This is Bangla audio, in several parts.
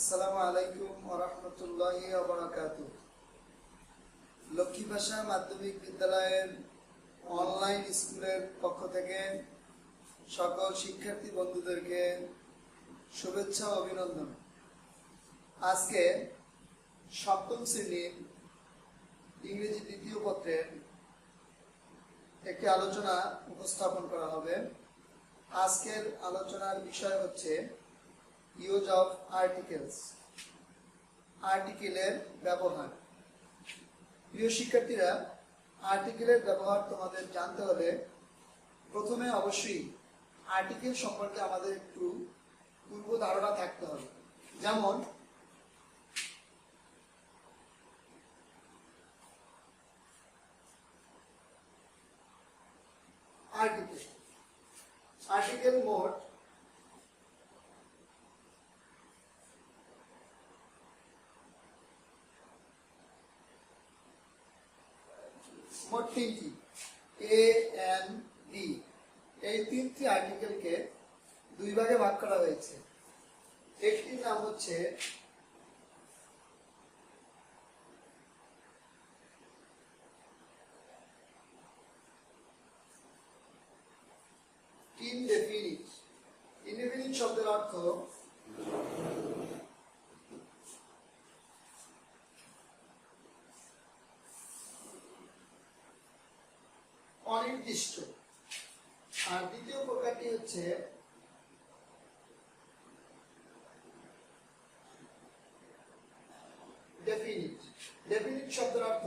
আসসালামু আলাইকুম ওয়া রাহমাতুল্লাহি ওয়া বারাকাতুহু। লক্ষ্মী ভাষা মাধ্যমিক বিদ্যালয়ের অনলাইন স্কুলের পক্ষ থেকে সকল শিক্ষার্থী বন্ধুদেরকে শুভেচ্ছা ও অভিনন্দন। আজকে সপ্তম শ্রেণীর ইংরেজি দ্বিতীয় পত্রের একটি আলোচনা উপস্থাপন করা হবে। আজকের আলোচনার বিষয় হচ্ছে ইউজ অফ আর্টিকেলস, আর্টিকেলের ব্যবহার। প্রিয় শিক্ষার্থীরা, আর্টিকেলের ব্যবহার তোমাদের জানতে হলে প্রথমে অবশ্যই আর্টিকেল সম্পর্কে আমাদের একটু পূর্ব ধারণা থাকতে হবে। যেমন আর্টিকেল, আর্টিকেল মোট তিনটি, এ এন ডি। এই তিনটি আর্টিকেলকে দুই ভাগে ভাগ করা হয়েছে। একটির নাম হচ্ছে ইনডেফিনিট। ইনডেফিনিট শব্দের অর্থ অনির্দিষ্ট। আর দ্বিতীয় প্রকারটি হচ্ছে ডেফিনিট। ডেফিনিট শব্দের অর্থ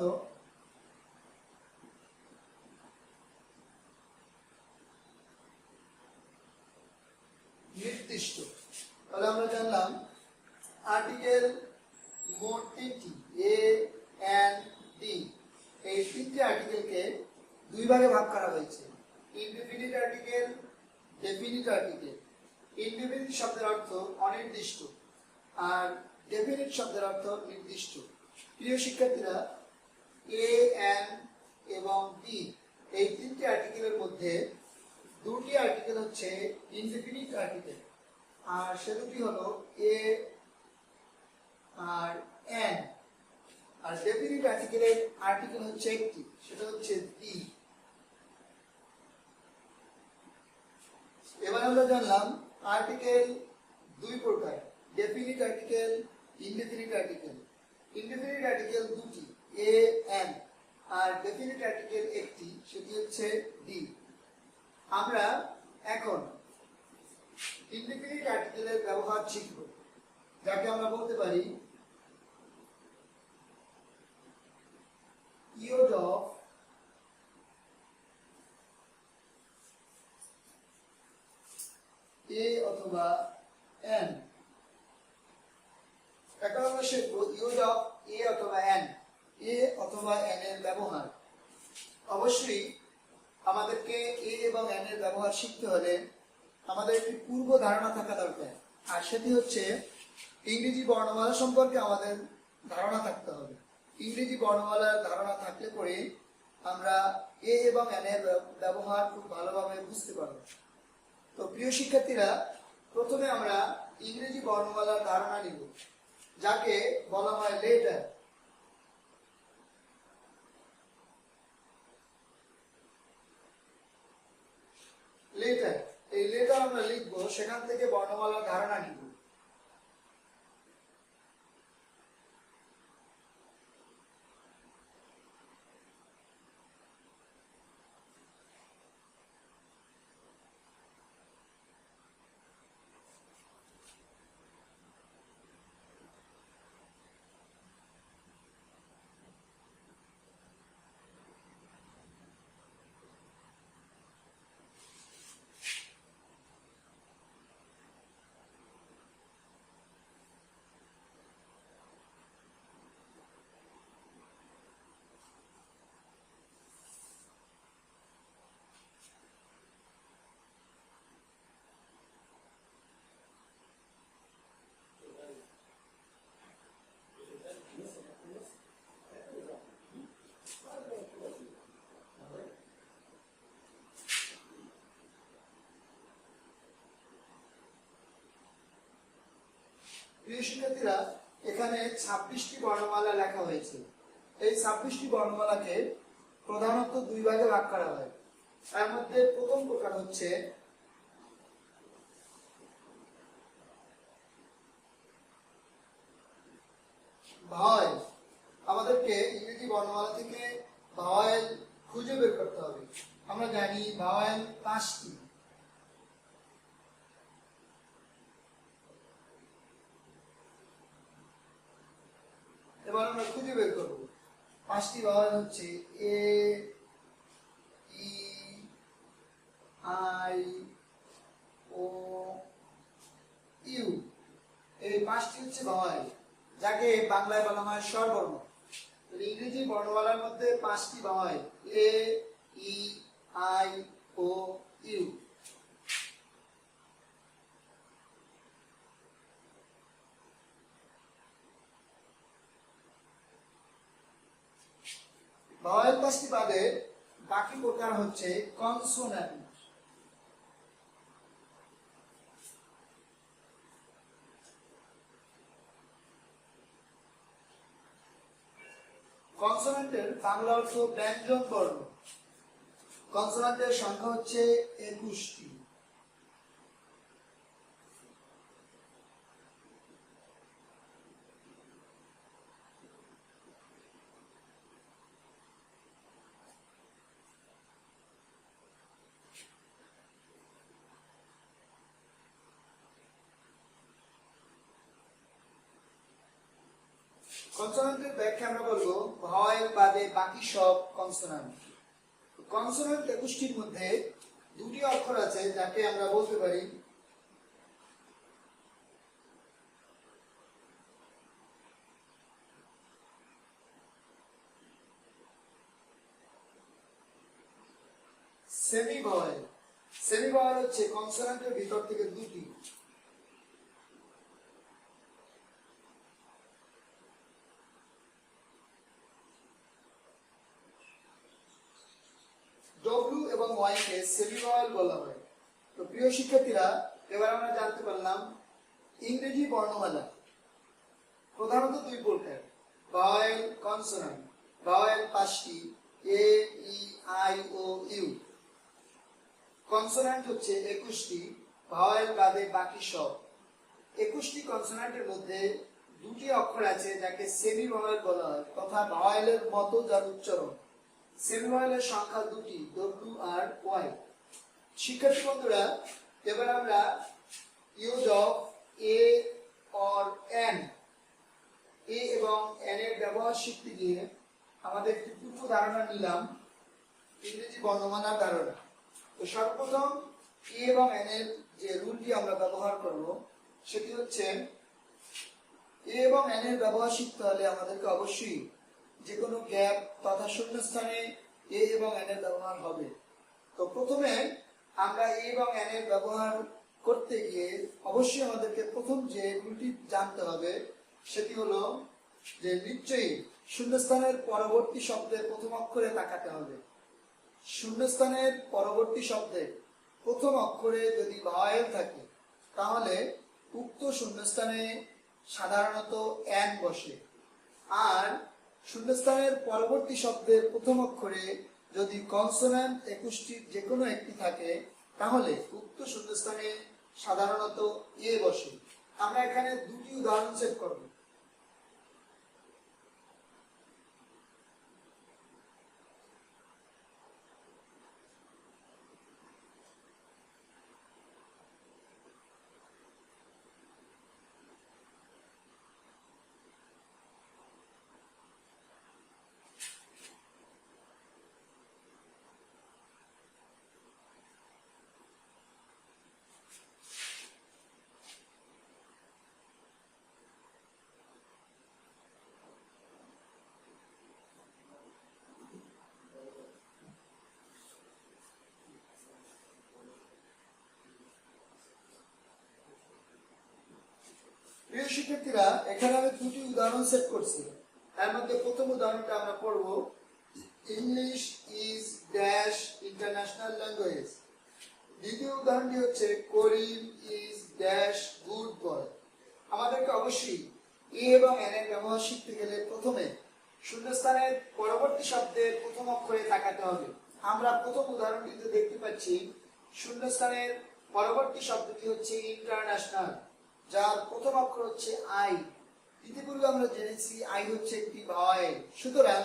নির্দিষ্ট। তাহলে আমরা জানলাম আর্টিকেল মোট তিনটি, এ এন ডি। এই তিনটি আর্টিকেলকে দুই ভাগে ভাগ করা হয়েছে, indefinite article, definite article. Indefinite শব্দের অর্থ অনির্দিষ্ট আর ডেফিনিট শব্দের অর্থ নির্দিষ্ট। প্রিয় শিক্ষার্থীরা, এ এন এবং ডি এই তিনটি আর্টিকেলের মধ্যে দুটি আর্টিকেল হচ্ছে ইনডেফিনিট আর্টিকেল, আর সে দুটি হলো এ আর এন। আর ডেফিনিট আর্টিকেলের আর্টিকেল হচ্ছে একটি, সেটা হচ্ছে ডি। এবার আমরা জানলাম আর্টিকেল দুই প্রকার, definite article, indefinite article. Indefinite article দুটি, এ এন, আর ডেফিনিট আর্টিকেল একটি, সেটি হচ্ছে ডি। আমরা এখন ইনডেফিনিট আর্টিকেলের ব্যবহার শিখব, যাকে আমরা বলতে পারি ইউজ অফ এ অথবা এন। এখন আমরা শিখব ইউজ অফ এ অথবা এন। এ অথবা এন এর ব্যবহার। অবশ্যই আমাদেরকে এ এবং এন এর ব্যবহার শিখতে হলে আমাদের একটি পূর্ব ধারণা থাকা দরকার, আর সেটি হচ্ছে ইংরেজি বর্ণমালা সম্পর্কে আমাদের ধারণা থাকতে হবে। ইংরেজি বর্ণমালার ধারণা থাকলে পরে আমরা এ এবং এন এর ব্যবহার খুব ভালোভাবে বুঝতে পারব। তো প্রিয় শিক্ষার্থীরা, প্রথমে আমরা ইংরেজি বর্ণমালার ধারণা নিব, যাকে বলা হয় লেটার। লেটার, এই লেটার আমরা লিখবো, সেখান থেকে বর্ণমালার ধারণা নিব। প্রিয় শিক্ষার্থীরা, এখানে 26টি বর্ণমালা লেখা হয়েছে। এই 26টি বর্ণমালাকে প্রধানত দুই ভাগে ভাগ করা হয়। তার মধ্যে প্রথম প্রকার হচ্ছে ভাওয়েল। আমাদেরকে ইংরেজি বর্ণমালা থেকে ভাওয়েল খুঁজে বের করতে হবে। আমরা জানি ভাওয়েল 5টি। এবার আমরা খুঁজে বের করব। 5টি ভাওয়েল হচ্ছে এ, ই, আই, ও, ইউ। এই 5টি হচ্ছে ভাওয়েল, যাকে বাংলায় বলা হয় স্বরবর্ণ। ইংরেজি বর্ণমালার মধ্যে 5টি vowel A, E, I, O, U. Vowel 5টি বাদে বাকি প্রকার হচ্ছে কনসোন্যান্ট। কনসোন্যান্টের বাংলা অর্থ ব্যঞ্জন বর্ণ। কনসোন্যান্টের সংখ্যা হচ্ছে 21টি। কনসোন্যান্টের ব্যাখ্যা আমরা বলবো ভাওয়েল বাদে বাকি সব কনসোন্যান্ট। কনসোন্যান্ট 21টির মধ্যে দুটি অক্ষর আছে যাকে আমরা বলতে পারি সেমি ভাওয়েল। সেমি ভাওয়েল হচ্ছে কনসোন্যান্টের ভিতর থেকে দুটি। ডব্লিউ এবং ওয়াই কে সেমি ভাওয়েল বলা হয়। তো প্রিয় শিক্ষার্থীরা, এবার আমরা জানতে পারলাম ইংরেজি বর্ণমালা প্রধানত দুই প্রকার, ভাওয়েল, কনসোন্যান্ট। ভাওয়েল 5টি এ, E, I, O, you. Consonant হচ্ছে 21টি, ভাওয়েল বাদে বাকি সব। 21টি কনসোন্যান্টের মধ্যে দুটি অক্ষর আছে যাকে সেমি ভাওয়েল বলা হয়, তথা ভাওয়েলের মতো যার উচ্চারণ। সেমি ভাওয়েলের সংখ্যা দুটি, ডব্লিউ আর ওয়াই। শিক্ষার্থী বন্ধুরা, এবার আমরা use of a or an, a এবং এন এর ব্যবহার শিখতে গিয়ে আমাদের একটি পূর্ব ধারণা নিলাম ইংরেজি বর্ণমালার ধারণা। তো সর্বপ্রথম এ এবং এন এর যে রুলটি আমরা ব্যবহার করব সেটি হচ্ছে, এ এবং এন এর ব্যবহার শিখতে হলে আমাদেরকে অবশ্যই যে কোনো গ্যাপ তথা শূন্যস্থানে এ এবং এন এর ব্যবহার হবে। তো প্রথমে আমরা এ এবং এন এর ব্যবহার করতে গিয়ে অবশ্যই আমাদেরকে প্রথম যে রুলটি জানতে হবে সেটি হলো যে নিশ্চয়ই শূন্যস্থানের পরবর্তী শব্দের প্রথম অক্ষরে তাকাতে হবে। শূন্যস্থানের পরবর্তী শব্দের প্রথম অক্ষরে যদি ভাওয়েল থাকে তাহলে উক্ত শূন্যস্থানে সাধারণত এন বসে, আর শূন্যস্থানের পরবর্তী শব্দের প্রথম অক্ষরে যদি কনসোন্যান্ট 21টির যে কোনো একটি থাকে তাহলে উক্ত শূন্যস্থানে সাধারণত এ বসে। আমরা এখানে দুটি উদাহরণ সেট করব। প্রিয় শিক্ষার্থীরা, এখানে আমি দুটি উদাহরণ সেট করছি। তার মধ্যে প্রথম উদাহরণটা আমরা পড়ব, English is dash international language. দ্বিতীয় উদাহরণটি হচ্ছে করিম ইজ ড্যাশ গুড বয়। আমাদের আমাদেরকে অবশ্যই এ এবং এন এর ব্যবহার শিখতে গেলে প্রথমে শূন্যস্থানের পরবর্তী শব্দের প্রথম অক্ষরে তাকাতে হবে। আমরা প্রথম উদাহরণটিতে দেখতে পাচ্ছি শূন্যস্থানের পরবর্তী শব্দটি হচ্ছে ইন্টারন্যাশনাল, যার প্রথম অক্ষর হচ্ছে আই। ইতিপূর্বে আমরা জেনেছি আই হচ্ছে একটি ভয়েল। সুতরাং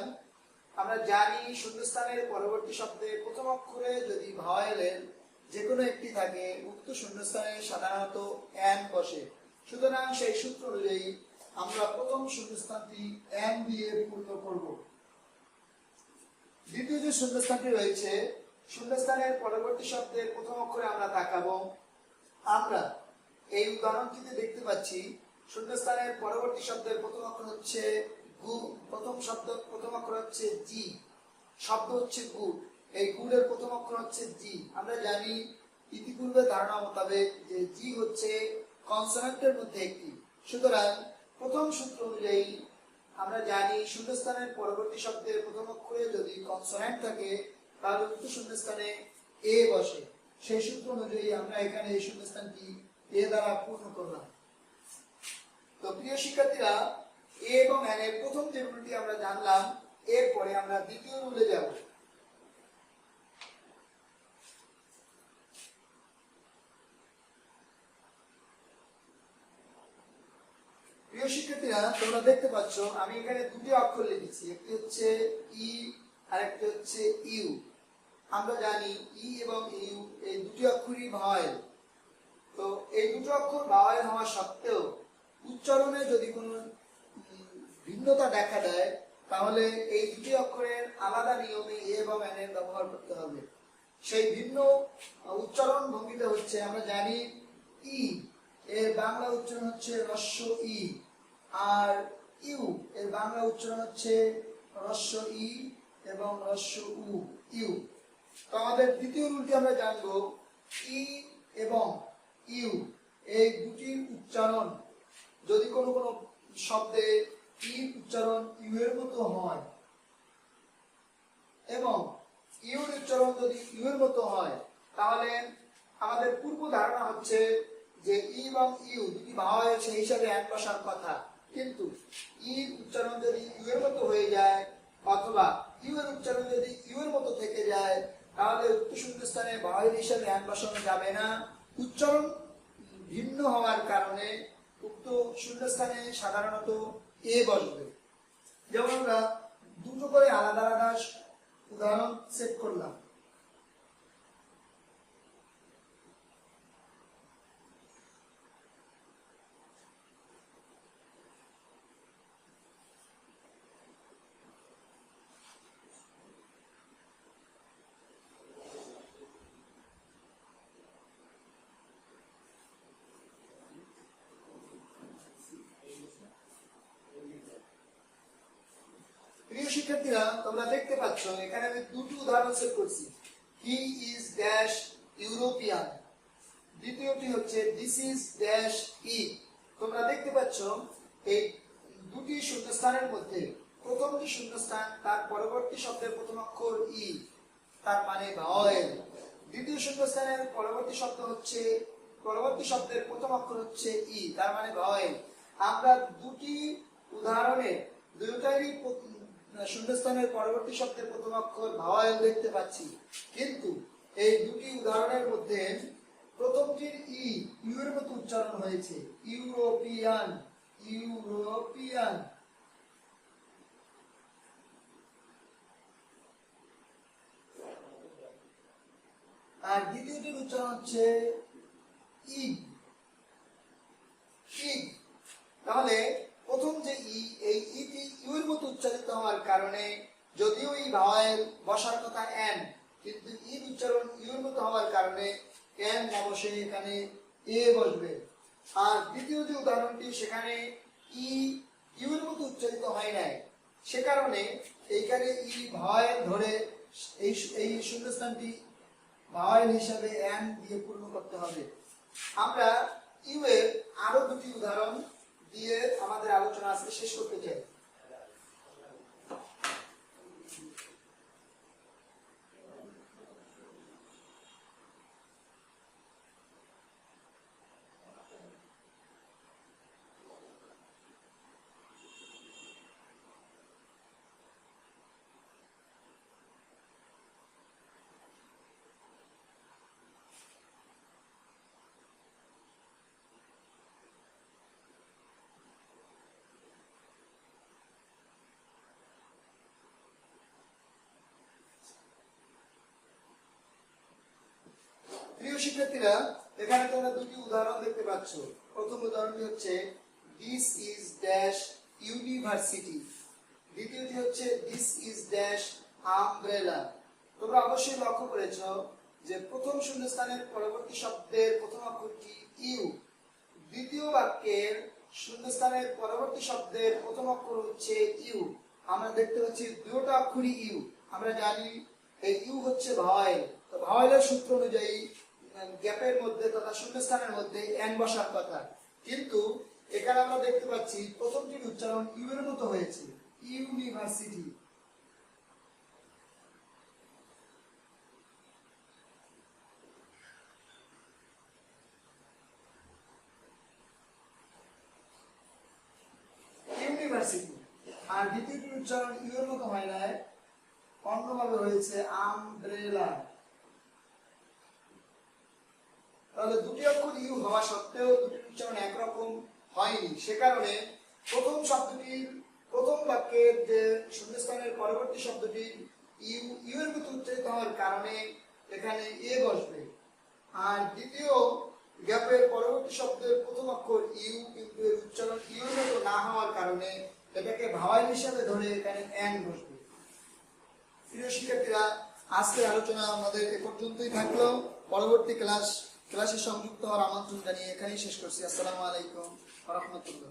আমরা জানি শূন্যস্থানের পরবর্তী শব্দের প্রথম অক্ষরে যদি ভয়েলের যে কোনো একটি থাকে, উক্ত শূন্যস্থানে সাধারণত এন বসে। সুতরাং সেই সূত্র অনুযায়ী আমরা প্রথম শূন্যস্থানটি এন দিয়ে পূর্ণ করব। দ্বিতীয় যে শূন্যস্থানটি রয়েছে, শূন্যস্থানের পরবর্তী শব্দের প্রথম অক্ষরে আমরা তাকাবো। আমরা এই উদাহরণটিতে দেখতে পাচ্ছি শূন্যস্থানের পরবর্তী শব্দের প্রথম অক্ষর হচ্ছে গু, প্রথম অক্ষর হচ্ছে জি, শব্দ হচ্ছে গুড। এই গুডের প্রথম অক্ষর হচ্ছে জি। আমরা জানি ইতিপূর্বে ধারণা মোতাবেক যে জি হচ্ছে কনসোনেন্টের মধ্যে একটি। সুতরাং প্রথম সূত্র অনুযায়ী আমরা জানি শূন্যস্থানের পরবর্তী শব্দের প্রথম অক্ষরে যদি কনসোনেন্ট থাকে তাহলে উক্ত শূন্যস্থানে এ বসে। সেই সূত্র অনুযায়ী আমরা এখানে এই শূন্যস্থানটি এ দ্বারা পূর্ণ করলাম। তো প্রিয় শিক্ষার্থীরা, এ এবং এন এর প্রথম যে রুলটি আমরা জানলাম, এরপরে আমরা দ্বিতীয় রুলে যাব। প্রিয় শিক্ষার্থীরা, তোমরা দেখতে পাচ্ছ আমি এখানে দুটি অক্ষর লিখেছি, একটি হচ্ছে ই আর একটি হচ্ছে ইউ। আমরা জানি ই এবং ইউ এই দুটি অক্ষরই ভাওয়েল। তো এই দুটো অক্ষর ভাওয়েল হওয়া সত্ত্বেও উচ্চারণে যদি কোনো ভিন্নতা দেখা দেয় তাহলে এই দুটি অক্ষরের আলাদা নিয়মে এ এবং এন এর ব্যবহার করতে হবে। সেই ভিন্ন উচ্চারণ ভঙ্গিতে হচ্ছে, আমরা জানি ই এর বাংলা উচ্চারণ হচ্ছে হ্রস্ব ই, আর ইউ এর বাংলা উচ্চারণ হচ্ছে হ্রস্ব ই এবং হ্রস্ব উ, ইউ। তো আমাদের দ্বিতীয় রুলটি আমরা জানবো ই এবং ইউ এই দুটির উচ্চারণ যদি কোনো কোনো শব্দে ই উচ্চারণ ইউ এর মতো হয় এবং ইউ এর উচ্চারণ যদি ইউ এর মতো হয়, তাহলে আমাদের পূর্ব ধারণা হচ্ছে যে ই এবং ইউ দুটি ভাওয়েল সেই হিসাবে এক বসার কথা। কিন্তু ই উচ্চারণ যদি ইউ এর মতো হয়ে যায় অথবা ইউ এর উচ্চারণ যদি ইউ এর মতো থেকে যায়, তাহলে উক্ত শূন্যস্থানে ভাওয়েল হিসাবে এক বসানো যাবে না। উচ্চারণ ভিন্ন হওয়ার কারণে উক্ত শূন্যস্থানে সাধারণত এ বসবে। যেমন আমরা দুটো করে আলাদা আলাদা উদাহরণ সেট করলাম। প্রিয় শিক্ষার্থীরা, তোমরা দেখতে পাচ্ছ এখানে আমি দুটি উদাহরণ সেট করছি। হি ইজ ড্যাশ ইউরোপিয়ান, দ্বিতীয়টি হচ্ছে দিস ইজ ড্যাশ ই। তোমরা দেখতে পাচ্ছ এই দুটি শূন্যস্থানের মধ্যে প্রথমটি শূন্যস্থান, তার পরবর্তী শব্দের প্রথম অক্ষর ই, তার মানে ভাওয়েল। দ্বিতীয় শূন্যস্থানের পরবর্তী শব্দের প্রথম অক্ষর হচ্ছে ই, তার মানে ভাওয়েল। আমরা দুটি উদাহরণে দুটারই শূন্যস্থানের পরবর্তী শব্দের প্রথম অক্ষর ভাওয়েল দেখতে পাচ্ছি, কিন্তু এই দুটি উদাহরণের মধ্যে প্রথমটির ই ইউ এর মতো উচ্চারণ হয়েছে, ইউরোপিয়ান, ইউরোপিয়ান। আর দ্বিতীয়টির উচ্চারণ হচ্ছে ইগ, ইগ। তাহলে প্রথম যে ই, এই ইটি ইউ এর মতো উচ্চারিত হওয়ার কারণে যদিও এই ভাওয়েল বসার কথা এন, কিন্তু ইর উচ্চারণ ইউ এর মতো হওয়ার কারণে এন না বসে এখানে এ বসবে। আর দ্বিতীয় যে উদাহরণটি, সেখানে ই ইউ এর মতো উচ্চারিত হয় নাই, সে কারণে এইখানে ই ভাওয়েল ধরে এই শূন্যস্থানটি ভাওয়েল হিসাবে এন দিয়ে পূর্ণ করতে হবে। আমরা ইউ এর আরো দুটি উদাহরণ দিয়ে আমাদের আলোচনা আজকে শেষ করতে চাই। শিক্ষার্থীরা, এখানে তোমরা দুটি উদাহরণ দেখতে পাচ্ছ। প্রথম উদাহরণটি হচ্ছে দিস ইজ ড্যাশ ইউনিভার্সিটি, দ্বিতীয়টি হচ্ছে দিস ইজ ড্যাশ আমব্রেলা। তোমরা অবশ্যই লক্ষ্য করেছ যে প্রথম শূন্যস্থানের পরবর্তী শব্দের প্রথম অক্ষরটি ইউ, দ্বিতীয় বাক্যের শূন্যস্থানের পরবর্তী শব্দের প্রথম অক্ষর হচ্ছে ইউ। আমরা দেখতে পাচ্ছি দুটো অক্ষরই ইউ। আমরা জানি এই ইউ হচ্ছে ভাওয়েল। তো ভাওয়েলের সূত্র অনুযায়ী গ্যাপের মধ্যে তথা শূন্যস্থানের মধ্যে এন বসার কথা, কিন্তু এখানে আমরা দেখতে পাচ্ছি প্রথমটির উচ্চারণ ইউ এর মতো হয়েছে, ইউনিভার্সিটি। ইউনিভার্সিটি। আর দ্বিতীয়টির উচ্চারণ ইউ এর মতো হয় না, অন্যভাবে হয়েছে আমব্রেলা। তাহলে দুটি অক্ষর ইউ হওয়া সত্ত্বেও দুটির উচ্চারণ একরকম হয়নি। সে কারণে প্রথম শব্দটির প্রথম বাক্যের যে শূন্যস্থানের পরবর্তী শব্দটি ইউ ইউ এর মতো উচ্চারিত হওয়ার কারণে এখানে এ বসবে। আর দ্বিতীয় গ্যাপের পরবর্তী শব্দের প্রথম অক্ষর ইউ, কিন্তু এর উচ্চারণ ইউ এর মতো না হওয়ার কারণে এটাকে ভাওয়াল হিসাবে ধরে এখানে এন বসবে। প্রিয় শিক্ষার্থীরা, আজকের আলোচনা আমাদের এ পর্যন্তই থাকলো। পরবর্তী ক্লাসে সংযুক্ত হওয়ার আমন্ত্রণ জানিয়ে এখানেই শেষ করছি। আসসালামু আলাইকুম ওয়া রাহমাতুল্লাহ।